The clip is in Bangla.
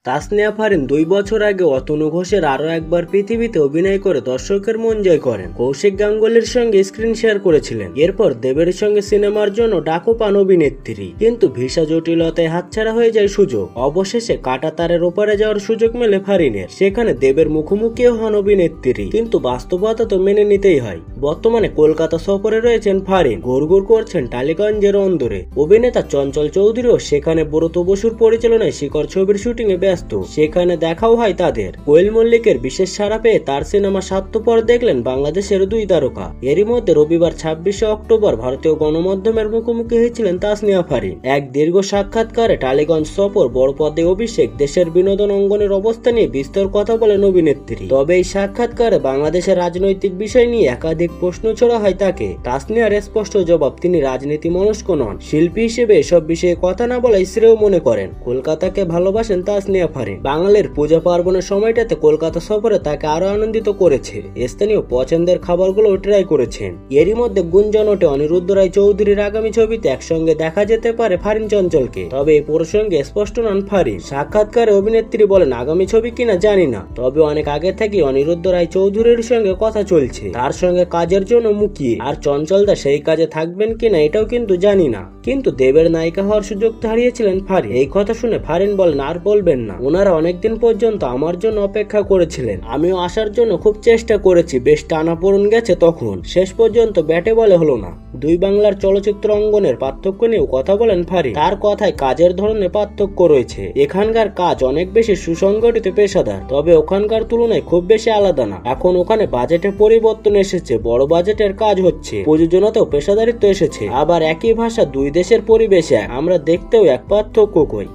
তাসনিয়া ফারিন 2 বছর আগে অতনু ঘোষের আরো একবার পৃথিবীতে অভিনয় করে দর্শকের মন জয় করেন। কৌশিক গাঙ্গুলির সঙ্গে স্ক্রিন শেয়ার করেছিলেন। এরপর দেবের সঙ্গে সিনেমার জন্য ডাকও পান অভিনেত্রী, কিন্তু ভিসা জটিলতায় হাতছাড়া হয়ে যায় সুযোগ। অবশেষে কাঁটাতারের ওপারে যাওয়ার সুযোগ মেলে ফারিনের। সেখানে দেবের মুখোমুখিও হন অভিনেত্রী, কিন্তু বাস্তবতা তো মেনে নিতেই হয়। বর্তমানে কলকাতা সফরে রয়েছেন ফারিন, ঘুরঘুর করছেন টালিগঞ্জের অন্দরে। অভিনেতা চঞ্চল চৌধুরীও সেখানে ব্রত বসুর পরিচালনায় শিকর ছবির শুটিং এ ব্যস্ত। সেখানে দেখাও হয় তাদের। কোয়েল মল্লিকের বিশেষ সাড়া পেয়ে তার সিনেমা স্বার্থপর দেখলেন বাংলাদেশের 2 তারকা। এরই মধ্যে রবিবার 26শে অক্টোবর ভারতীয় গণমাধ্যমের মুখোমুখি হয়েছিলেন তাসনিয়া ফারিন। এক দীর্ঘ সাক্ষাৎকারে টালিগঞ্জ সফর, বড় পদে অভিষেক, দেশের বিনোদন অঙ্গনের অবস্থা নিয়ে বিস্তর কথা বলেন অভিনেত্রী। তবে এই সাক্ষাৎকারে বাংলাদেশের রাজনৈতিক বিষয় নিয়ে একাধিক প্রশ্ন ছোড়া হয় তাকে। তাসনিয়ার স্পষ্ট জবাব, তিনি রাজনীতি মনস্ক নন। শিল্পী হিসেবে এসব বিষয়ে কথা না বলাই শ্রেয় মনে করেন। কলকাতাকে ভালোবাসেন তাসনিয়া ফারিন। বাঙালির পূজা পার্বণের সময়টাতে কলকাতা সফরে তাকে আরো আনন্দিত করেছে। স্থানীয় পছন্দের খাবারগুলো ট্রাই করেছেন। এরই মধ্যে গুঞ্জন ওঠে অনিরুদ্ধ রায় চৌধুরীর আগামী ছবিতে একসঙ্গে দেখা যেতে পারে ফারিন চঞ্চলকে। তবে এই প্রসঙ্গে স্পষ্ট নন ফারিন। সাক্ষাৎকারে অভিনেত্রী বলেন, আগামী ছবি কিনা জানি না, তবে অনেক আগে থেকে অনিরুদ্ধ রায় চৌধুরীর সঙ্গে কথা চলছে। তার সঙ্গে কাজের জন্য মুখিয়ে। আর চঞ্চলদা সেই কাজে থাকবেন কিনা এটাও কিন্তু জানি না। কিন্তু দেবের নায়িকা হওয়ার সুযোগ হারিয়েছিলেন ফারিন। এই কথা শুনে ফারিন বলেন, আর বলবেন না। ওনারা অনেকদিন পর্যন্ত আমার জন্য অপেক্ষা করেছিলেন। আমিও আসার জন্য খুব চেষ্টা করেছি। বেশ টানাপোড়েন গেছে, তখন শেষ পর্যন্ত ব্যাটে বলে হলো না। 2 বাংলার চলচ্চিত্র অঙ্গনের পার্থক্য নিয়েও কথা বলেন ফারিন। তার কথায় কাজের ধরনের পার্থক্য রয়েছে। এখানকার কাজ অনেক বেশি সুসংগঠিত, পেশাদার, তবে ওখানকার তুলনায় খুব বেশি আলাদা না। এখন ওখানে বাজেটে পরিবর্তন এসেছে, বড় বাজেটের কাজ হচ্ছে, প্রযোজনাতেও পেশাদারিত্ব এসেছে। আবার একই ভাষা 2 দেশের পরিবেশে আমরা দেখতেও এক, পার্থক্য কই।